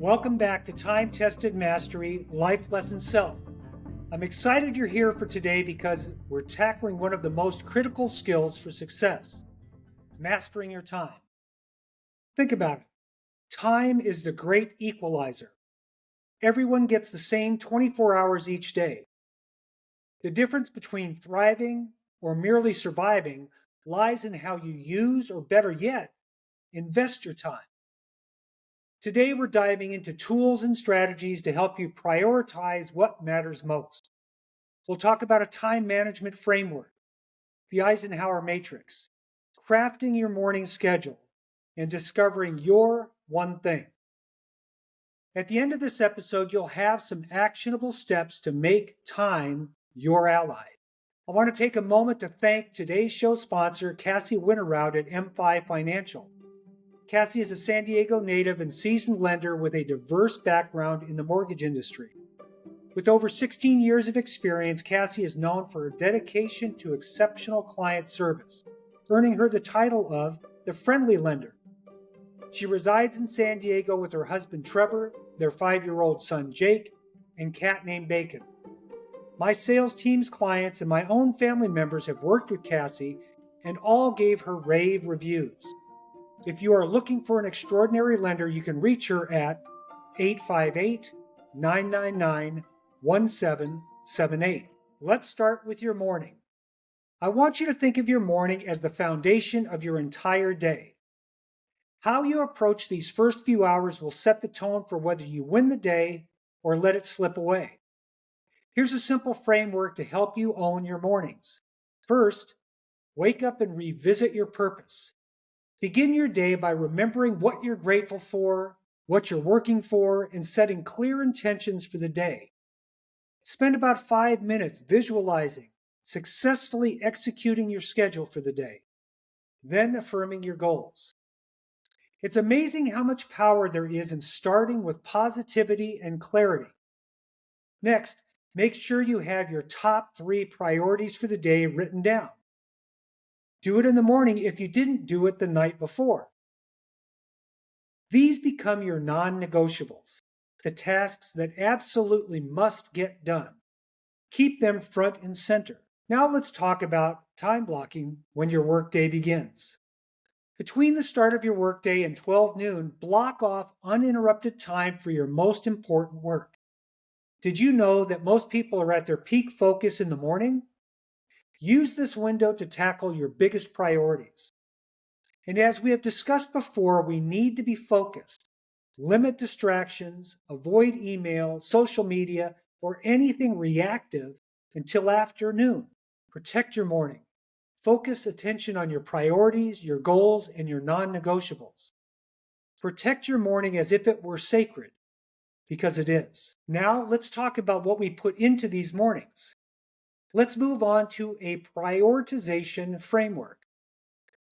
Welcome back to Time Tested Mastery Life Lesson Self. I'm excited you're here for today because we're tackling one of the most critical skills for success, mastering your time. Think about it. Time is the great equalizer. Everyone gets the same 24 hours each day. The difference between thriving or merely surviving lies in how you use, or better yet, invest your time. Today, we're diving into tools and strategies to help you prioritize what matters most. We'll talk about a time management framework, the Eisenhower matrix, crafting your morning schedule, and discovering your one thing. At the end of this episode, you'll have some actionable steps to make time your ally. I want to take a moment to thank today's show sponsor, Cassie Winterrout at M5 Financial. Cassie is a San Diego native and seasoned lender with a diverse background in the mortgage industry. With over 16 years of experience, Cassie is known for her dedication to exceptional client service, earning her the title of the Friendly Lender. She resides in San Diego with her husband Trevor, their 5-year-old son Jake, and cat named Bacon. My sales team's clients and my own family members have worked with Cassie and all gave her rave reviews. If you are looking for an extraordinary lender, you can reach her at 858-999-1778. Let's start with your morning. I want you to think of your morning as the foundation of your entire day. How you approach these first few hours will set the tone for whether you win the day or let it slip away. Here's a simple framework to help you own your mornings. First, wake up and revisit your purpose. Begin your day by remembering what you're grateful for, what you're working for, and setting clear intentions for the day. Spend about 5 minutes visualizing, successfully executing your schedule for the day, then affirming your goals. It's amazing how much power there is in starting with positivity and clarity. Next, make sure you have your top 3 priorities for the day written down. Do it in the morning if you didn't do it the night before. These become your non-negotiables, the tasks that absolutely must get done. Keep them front and center. Now let's talk about time blocking when your workday begins. Between the start of your workday and 12 noon, block off uninterrupted time for your most important work. Did you know that most people are at their peak focus in the morning? Use this window to tackle your biggest priorities. And as we have discussed before, we need to be focused. Limit distractions, avoid email, social media, or anything reactive until afternoon. Protect your morning. Focus attention on your priorities, your goals, and your non-negotiables. Protect your morning as if it were sacred, because it is. Now let's talk about what we put into these mornings. Let's move on to a prioritization framework.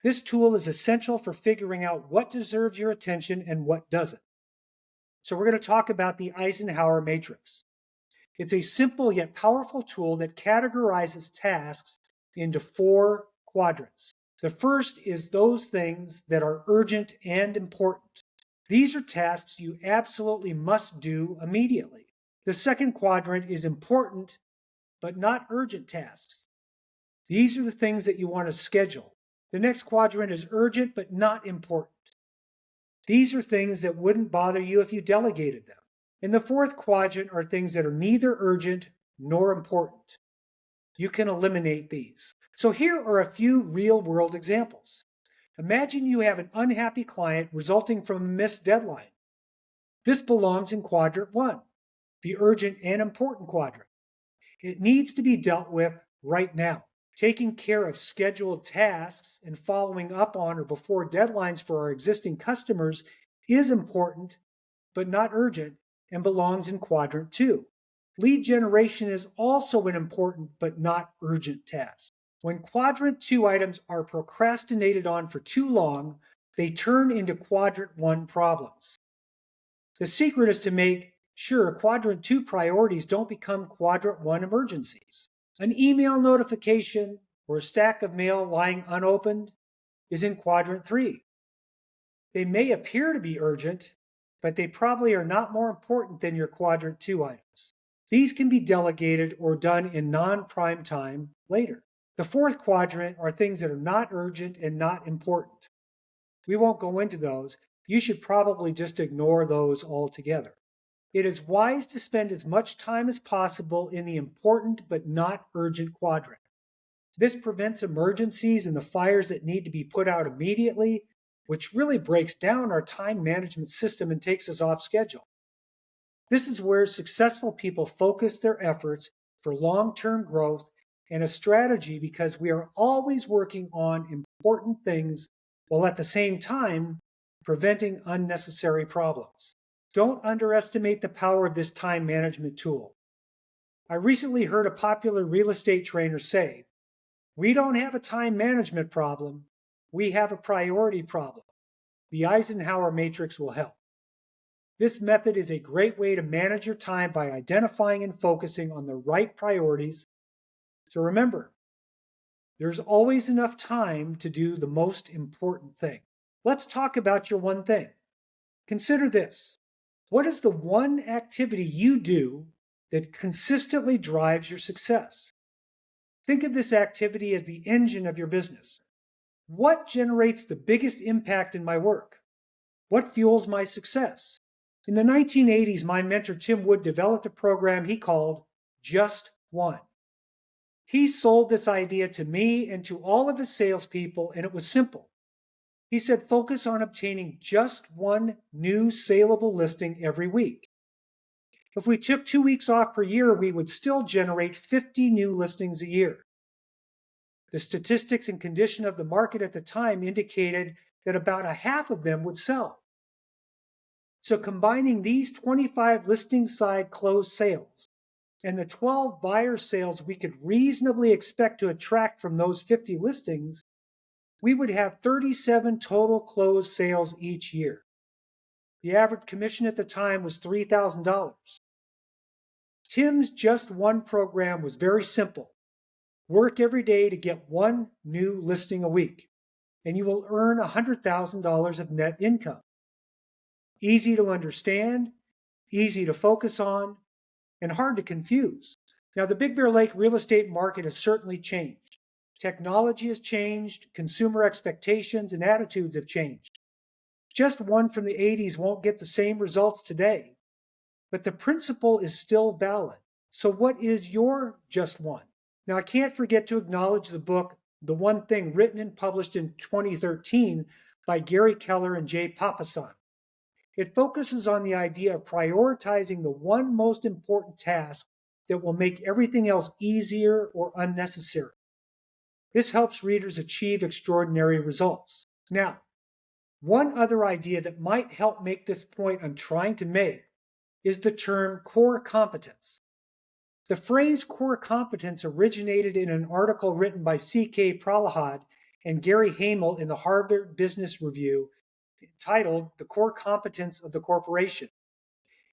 This tool is essential for figuring out what deserves your attention and what doesn't. So we're going to talk about the Eisenhower matrix. It's a simple yet powerful tool that categorizes tasks into 4 quadrants. The first is those things that are urgent and important. These are tasks you absolutely must do immediately. The second quadrant is important but not urgent tasks. These are the things that you want to schedule. The next quadrant is urgent but not important. These are things that wouldn't bother you if you delegated them. And the fourth quadrant are things that are neither urgent nor important. You can eliminate these. So here are a few real-world examples. Imagine you have an unhappy client resulting from a missed deadline. This belongs in quadrant 1, the urgent and important quadrant. It needs to be dealt with right now. Taking care of scheduled tasks and following up on or before deadlines for our existing customers is important, but not urgent, and belongs in quadrant 2. Lead generation is also an important but not urgent task. When quadrant 2 items are procrastinated on for too long, they turn into quadrant 1 problems. The secret is to make sure quadrant 2 priorities don't become quadrant 1 emergencies. An email notification or a stack of mail lying unopened is in quadrant 3. They may appear to be urgent, but they probably are not more important than your quadrant 2 items. These can be delegated or done in non-prime time later. The fourth quadrant are things that are not urgent and not important. We won't go into those. You should probably just ignore those altogether. It is wise to spend as much time as possible in the important but not urgent quadrant. This prevents emergencies and the fires that need to be put out immediately, which really breaks down our time management system and takes us off schedule. This is where successful people focus their efforts for long-term growth and a strategy, because we are always working on important things while at the same time preventing unnecessary problems. Don't underestimate the power of this time management tool. I recently heard a popular real estate trainer say, "We don't have a time management problem, we have a priority problem. The Eisenhower matrix will help." This method is a great way to manage your time by identifying and focusing on the right priorities. So remember, there's always enough time to do the most important thing. Let's talk about your one thing. Consider this. What is the one activity you do that consistently drives your success? Think of this activity as the engine of your business. What generates the biggest impact in my work? What fuels my success? In the 1980s, my mentor Tim Wood developed a program he called Just One. He sold this idea to me and to all of his salespeople, and it was simple. He said, focus on obtaining just one new saleable listing every week. If we took 2 weeks off per year, we would still generate 50 new listings a year. The statistics and condition of the market at the time indicated that about a half of them would sell. So combining these 25 listing side closed sales and the 12 buyer sales we could reasonably expect to attract from those 50 listings, we would have 37 total closed sales each year. The average commission at the time was $3,000. Tim's Just One program was very simple. Work every day to get one new listing a week, and you will earn $100,000 of net income. Easy to understand, easy to focus on, and hard to confuse. Now, the Big Bear Lake real estate market has certainly changed. Technology has changed, consumer expectations and attitudes have changed. Just One from the 80s won't get the same results today, but the principle is still valid. So what is your Just One? Now, I can't forget to acknowledge the book, The One Thing, written and published in 2013 by Gary Keller and Jay Papasan. It focuses on the idea of prioritizing the one most important task that will make everything else easier or unnecessary. This helps readers achieve extraordinary results. Now, one other idea that might help make this point I'm trying to make is the term core competence. The phrase core competence originated in an article written by C.K. Prahalad and Gary Hamel in the Harvard Business Review titled The Core Competence of the Corporation.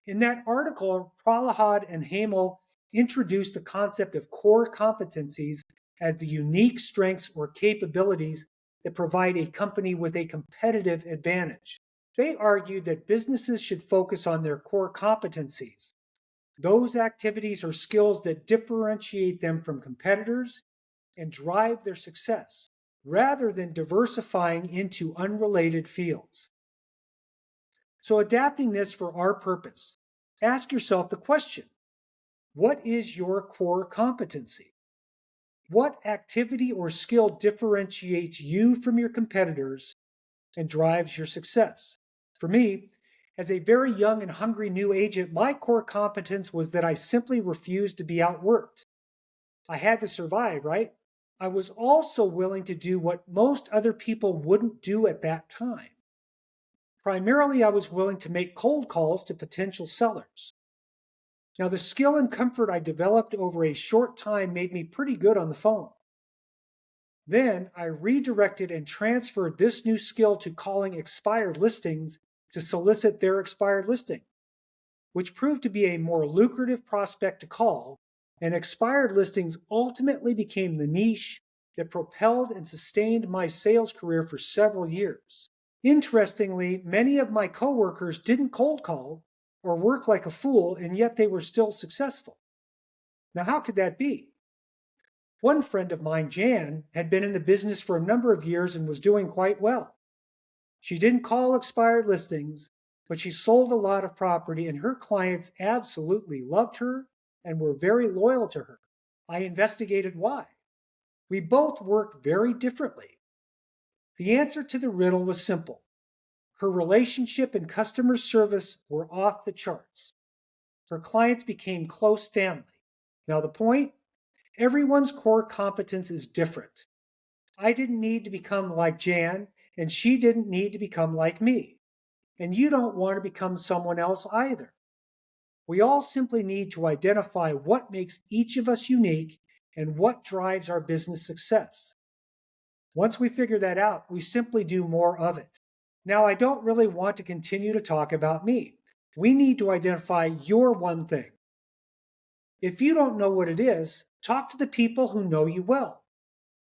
In that article, Prahalad and Hamel introduced the concept of core competencies as the unique strengths or capabilities that provide a company with a competitive advantage. They argued that businesses should focus on their core competencies, those activities or skills that differentiate them from competitors and drive their success, rather than diversifying into unrelated fields. So adapting this for our purpose, ask yourself the question, what is your core competency? What activity or skill differentiates you from your competitors and drives your success? For me, as a very young and hungry new agent, my core competence was that I simply refused to be outworked. I had to survive, right? I was also willing to do what most other people wouldn't do at that time. Primarily, I was willing to make cold calls to potential sellers. Now, the skill and comfort I developed over a short time made me pretty good on the phone. Then I redirected and transferred this new skill to calling expired listings to solicit their expired listing, which proved to be a more lucrative prospect to call, and expired listings ultimately became the niche that propelled and sustained my sales career for several years. Interestingly, many of my coworkers didn't cold call or work like a fool, and yet they were still successful. Now, how could that be? One friend of mine, Jan, had been in the business for a number of years and was doing quite well. She didn't call expired listings, but she sold a lot of property, and her clients absolutely loved her and were very loyal to her. I investigated why. We both worked very differently. The answer to the riddle was simple. Her relationship and customer service were off the charts. Her clients became close family. Now, the point? Everyone's core competence is different. I didn't need to become like Jan, and she didn't need to become like me. And you don't want to become someone else either. We all simply need to identify what makes each of us unique and what drives our business success. Once we figure that out, we simply do more of it. Now, I don't really want to continue to talk about me. We need to identify your one thing. If you don't know what it is, talk to the people who know you well.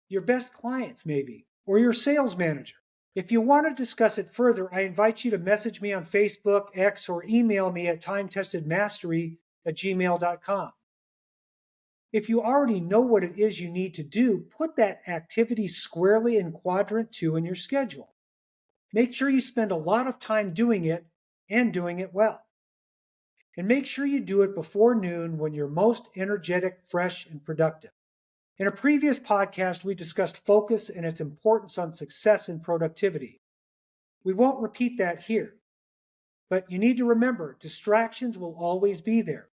Your best clients, maybe, or your sales manager. If you want to discuss it further, I invite you to message me on Facebook, X, or email me at timetestedmastery@gmail.com. If you already know what it is you need to do, put that activity squarely in quadrant 2 in your schedule. Make sure you spend a lot of time doing it and doing it well. And make sure you do it before noon when you're most energetic, fresh, and productive. In a previous podcast, we discussed focus and its importance on success and productivity. We won't repeat that here. But you need to remember, distractions will always be there.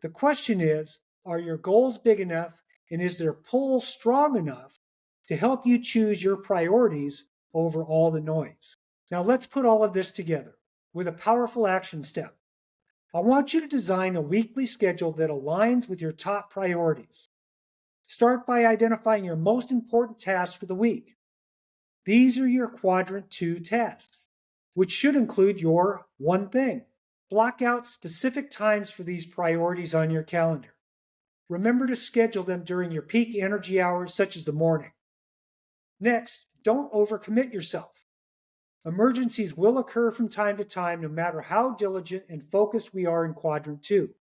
The question is, are your goals big enough, and is their pull strong enough to help you choose your priorities over all the noise? Now let's put all of this together with a powerful action step. I want you to design a weekly schedule that aligns with your top priorities. Start by identifying your most important tasks for the week. These are your quadrant 2 tasks, which should include your one thing. Block out specific times for these priorities on your calendar. Remember to schedule them during your peak energy hours, such as the morning. Next, don't overcommit yourself. Emergencies will occur from time to time, no matter how diligent and focused we are in quadrant 2.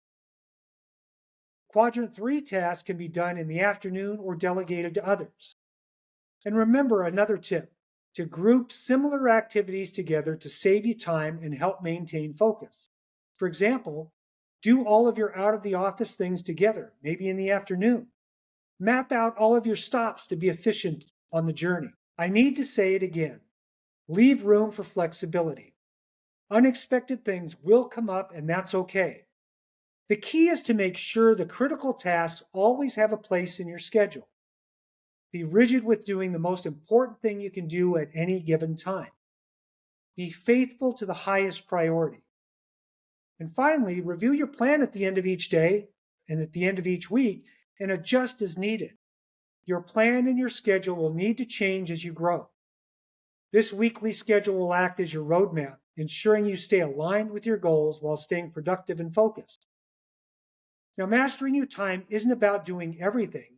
Quadrant 3 tasks can be done in the afternoon or delegated to others. And remember another tip, to group similar activities together to save you time and help maintain focus. For example, do all of your out-of-the-office things together, maybe in the afternoon. Map out all of your stops to be efficient on the journey. I need to say it again. Leave room for flexibility. Unexpected things will come up, and that's okay. The key is to make sure the critical tasks always have a place in your schedule. Be rigid with doing the most important thing you can do at any given time. Be faithful to the highest priority. And finally, review your plan at the end of each day and at the end of each week and adjust as needed. Your plan and your schedule will need to change as you grow. This weekly schedule will act as your roadmap, ensuring you stay aligned with your goals while staying productive and focused. Now, mastering your time isn't about doing everything.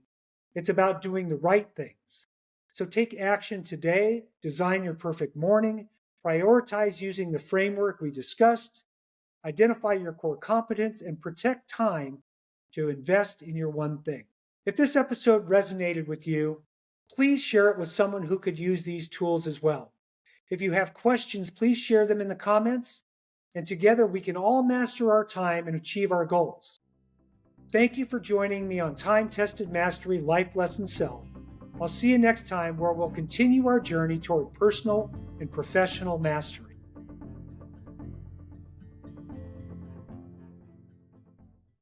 It's about doing the right things. So take action today, design your perfect morning, prioritize using the framework we discussed, identify your core competence, and protect time to invest in your one thing. If this episode resonated with you, please share it with someone who could use these tools as well. If you have questions, please share them in the comments, and together we can all master our time and achieve our goals. Thank you for joining me on Time Tested Mastery Life Lesson Self. I'll see you next time, where we'll continue our journey toward personal and professional mastery.